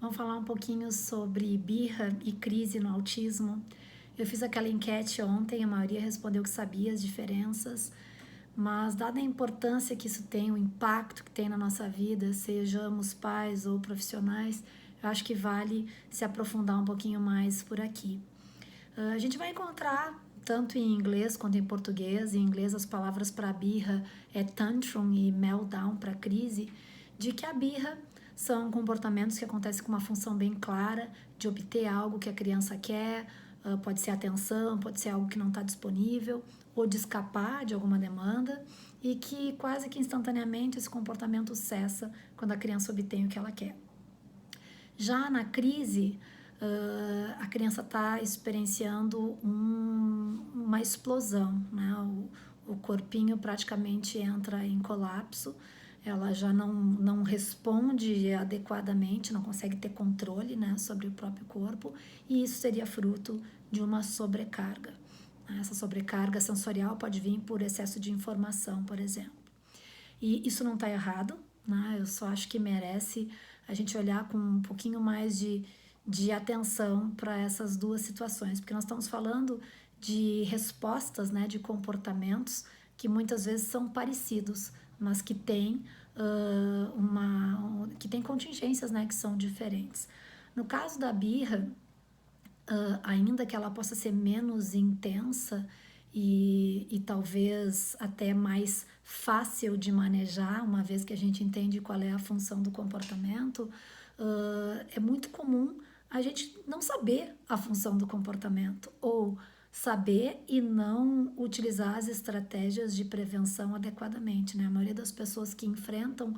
Vamos falar um pouquinho sobre birra e crise no autismo. Eu fiz aquela enquete ontem, a maioria respondeu que sabia as diferenças, mas dada a importância que isso tem, o impacto que tem na nossa vida, sejamos pais ou profissionais, eu acho que vale se aprofundar um pouquinho mais por aqui. A gente vai encontrar, tanto em inglês quanto em português, em inglês as palavras para birra é tantrum e meltdown para crise, de que a birra são comportamentos que acontecem com uma função bem clara de obter algo que a criança quer, pode ser atenção, pode ser algo que não está disponível, ou de escapar de alguma demanda, e que quase que instantaneamente esse comportamento cessa quando a criança obtém o que ela quer. Já na crise, a criança está experienciando uma explosão, né? O corpinho praticamente entra em colapso, ela já não responde adequadamente, não consegue ter controle, né, sobre o próprio corpo, e isso seria fruto de uma sobrecarga. Essa sobrecarga sensorial pode vir por excesso de informação, por exemplo. E isso não está errado, né? Eu só acho que merece a gente olhar com um pouquinho mais de atenção para essas duas situações, porque nós estamos falando de respostas, né, de comportamentos que muitas vezes são parecidos, mas que têm que tem contingências, né, que são diferentes. No caso da birra, ainda que ela possa ser menos intensa e talvez até mais fácil de manejar, uma vez que a gente entende qual é a função do comportamento, é muito comum a gente não saber a função do comportamento ou saber e não utilizar as estratégias de prevenção adequadamente, né? A maioria das pessoas que enfrentam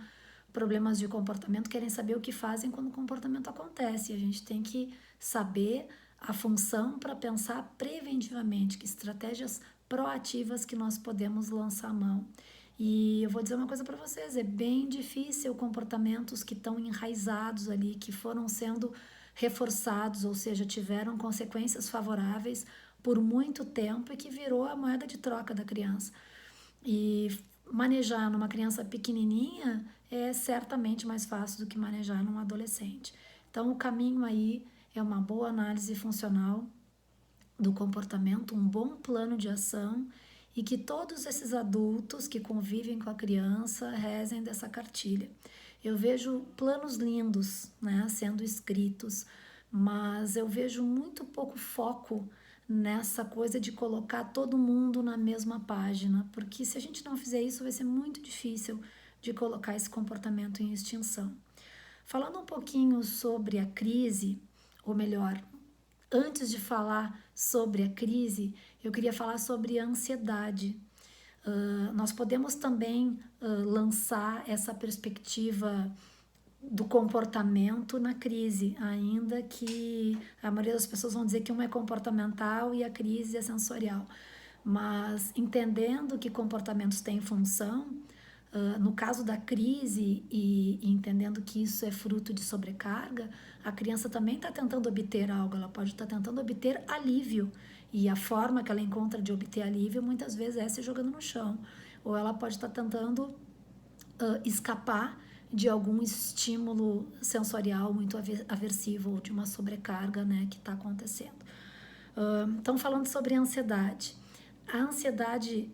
problemas de comportamento querem saber o que fazem quando o comportamento acontece. A gente tem que saber a função para pensar preventivamente, que estratégias proativas que nós podemos lançar a mão. E eu vou dizer uma coisa para vocês, é bem difícil comportamentos que estão enraizados ali, que foram sendo reforçados, ou seja, tiveram consequências favoráveis por muito tempo e que virou a moeda de troca da criança. E manejar numa criança pequenininha é certamente mais fácil do que manejar num adolescente. Então, o caminho aí é uma boa análise funcional do comportamento, um bom plano de ação e que todos esses adultos que convivem com a criança rezem dessa cartilha. Eu vejo planos lindos, né, sendo escritos, mas eu vejo muito pouco foco nessa coisa de colocar todo mundo na mesma página, porque se a gente não fizer isso, vai ser muito difícil de colocar esse comportamento em extinção. Falando um pouquinho sobre a crise, ou melhor, antes de falar sobre a crise, eu queria falar sobre a ansiedade. Nós podemos também lançar essa perspectiva do comportamento na crise, ainda que a maioria das pessoas vão dizer que uma é comportamental e a crise é sensorial. Mas entendendo que comportamentos têm função, no caso da crise e entendendo que isso é fruto de sobrecarga, a criança também está tentando obter algo, ela pode estar tentando obter alívio. E a forma que ela encontra de obter alívio muitas vezes é se jogando no chão. Ou ela pode estar tentando escapar de algum estímulo sensorial muito aversivo ou de uma sobrecarga, né, que está acontecendo. Então, falando sobre ansiedade. A ansiedade,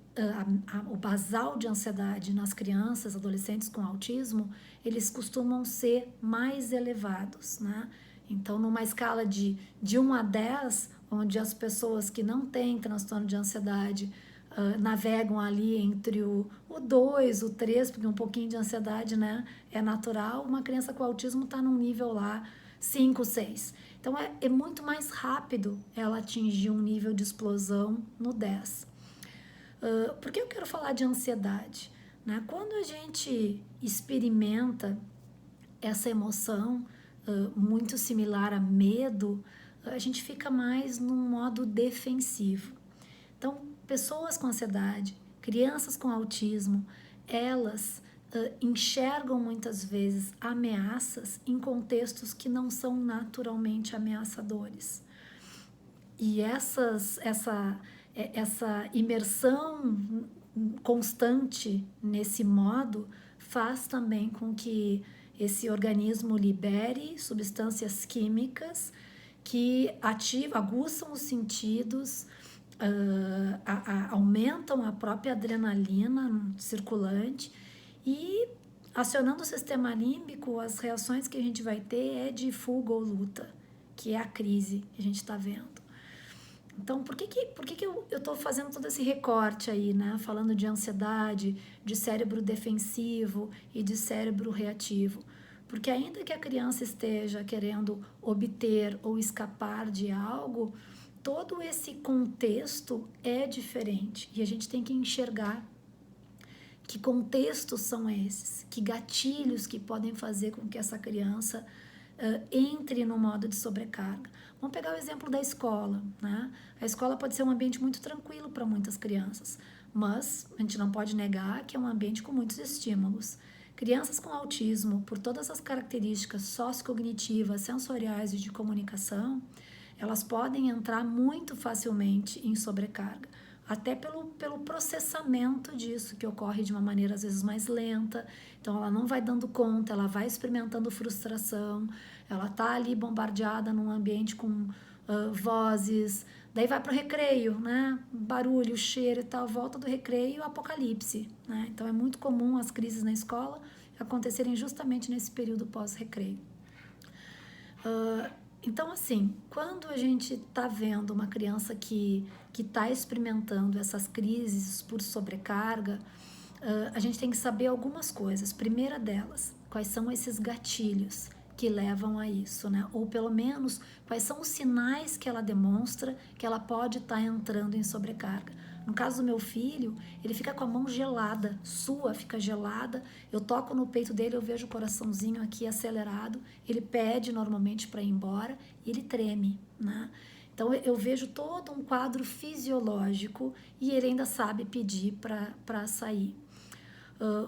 o basal de ansiedade nas crianças, adolescentes com autismo, eles costumam ser mais elevados, né? Então, numa escala de 1 a 10, onde as pessoas que não têm transtorno de ansiedade navegam ali entre o 2, o 3, porque um pouquinho de ansiedade, né, é natural, uma criança com autismo está num nível lá 5, 6. Então é muito mais rápido ela atingir um nível de explosão no 10. Por que eu quero falar de ansiedade? Né? Quando a gente experimenta essa emoção muito similar a medo, a gente fica mais num modo defensivo. Então, pessoas com ansiedade, crianças com autismo, elas enxergam muitas vezes ameaças em contextos que não são naturalmente ameaçadores. E essa imersão constante nesse modo faz também com que esse organismo libere substâncias químicas que aguçam os sentidos, aumentam a própria adrenalina circulante e, acionando o sistema límbico, as reações que a gente vai ter é de fuga ou luta, que é a crise que a gente está vendo. Então, por que eu estou fazendo todo esse recorte aí, né? Falando de ansiedade, de cérebro defensivo e de cérebro reativo? Porque ainda que a criança esteja querendo obter ou escapar de algo, todo esse contexto é diferente e a gente tem que enxergar que contextos são esses, que gatilhos que podem fazer com que essa criança entre no modo de sobrecarga. Vamos pegar o exemplo da escola, né? A escola pode ser um ambiente muito tranquilo para muitas crianças, mas a gente não pode negar que é um ambiente com muitos estímulos. Crianças com autismo, por todas as características sociocognitivas, sensoriais e de comunicação, elas podem entrar muito facilmente em sobrecarga, até pelo processamento disso, que ocorre de uma maneira às vezes mais lenta. Então ela não vai dando conta, ela vai experimentando frustração, ela tá ali bombardeada num ambiente com vozes, daí vai pro recreio, né? Barulho, cheiro e tal, volta do recreio, apocalipse, né? Então é muito comum as crises na escola acontecerem justamente nesse período pós-recreio. Então, assim, quando a gente está vendo uma criança que está experimentando essas crises por sobrecarga, a gente tem que saber algumas coisas. Primeira delas, quais são esses gatilhos que levam a isso, né? Ou pelo menos, quais são os sinais que ela demonstra que ela pode estar entrando em sobrecarga. No caso do meu filho, ele fica com a mão gelada, fica gelada. Eu toco no peito dele, eu vejo o coraçãozinho aqui acelerado. Ele pede normalmente para ir embora e ele treme, né? Então eu vejo todo um quadro fisiológico e ele ainda sabe pedir para sair.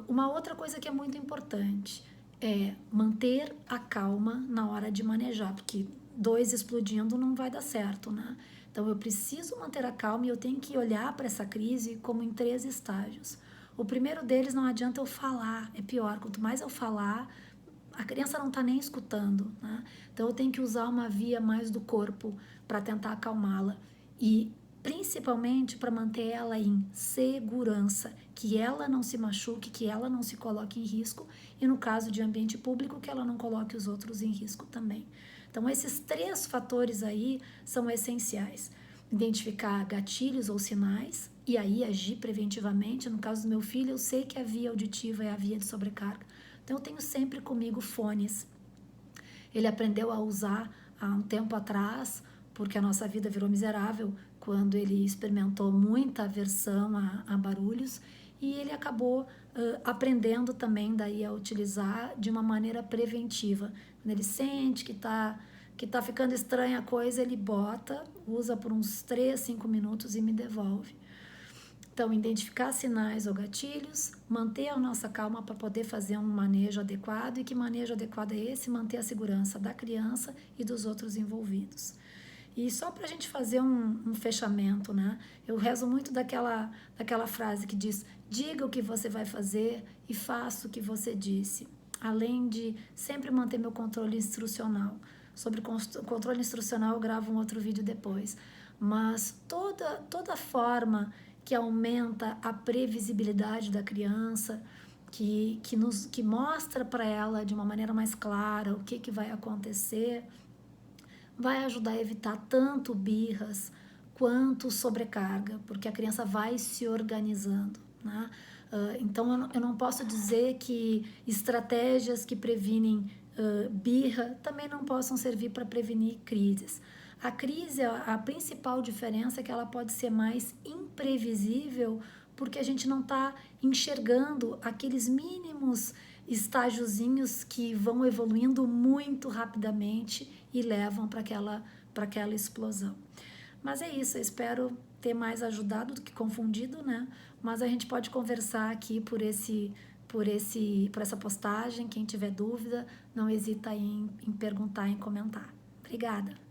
Uma outra coisa que é muito importante é manter a calma na hora de manejar, porque 2 explodindo não vai dar certo, né? Então eu preciso manter a calma e eu tenho que olhar para essa crise como em 3 estágios. O primeiro deles, não adianta eu falar, é pior, quanto mais eu falar, a criança não está nem escutando, né? Então eu tenho que usar uma via mais do corpo para tentar acalmá-la e principalmente para manter ela em segurança, que ela não se machuque, que ela não se coloque em risco e no caso de ambiente público, que ela não coloque os outros em risco também. Então esses 3 fatores aí são essenciais. Identificar gatilhos ou sinais e aí agir preventivamente. No caso do meu filho, eu sei que a via auditiva é a via de sobrecarga. Então eu tenho sempre comigo fones. Ele aprendeu a usar há um tempo atrás, porque a nossa vida virou miserável quando ele experimentou muita aversão a barulhos e ele acabou aprendendo também daí a utilizar de uma maneira preventiva. Quando ele sente que tá ficando estranha a coisa, ele bota, usa por uns 3, 5 minutos e me devolve. Então, identificar sinais ou gatilhos, manter a nossa calma para poder fazer um manejo adequado. E que manejo adequado é esse? Manter a segurança da criança e dos outros envolvidos. E só para a gente fazer um fechamento, né? Eu rezo muito daquela frase que diz: diga o que você vai fazer e faça o que você disse. Além de sempre manter meu controle instrucional. Sobre controle instrucional eu gravo um outro vídeo depois. Mas toda forma que aumenta a previsibilidade da criança, que mostra para ela de uma maneira mais clara o que vai acontecer, vai ajudar a evitar tanto birras quanto sobrecarga, porque a criança vai se organizando, né? Então eu não posso dizer que estratégias que previnem birra também não possam servir para prevenir crises. A crise, a principal diferença é que ela pode ser mais imprevisível porque a gente não está enxergando aqueles mínimos estágiozinhos que vão evoluindo muito rapidamente e levam para aquela explosão. Mas é isso, eu espero ter mais ajudado do que confundido, né? Mas a gente pode conversar aqui por essa postagem. Quem tiver dúvida, não hesita em perguntar, em comentar. Obrigada!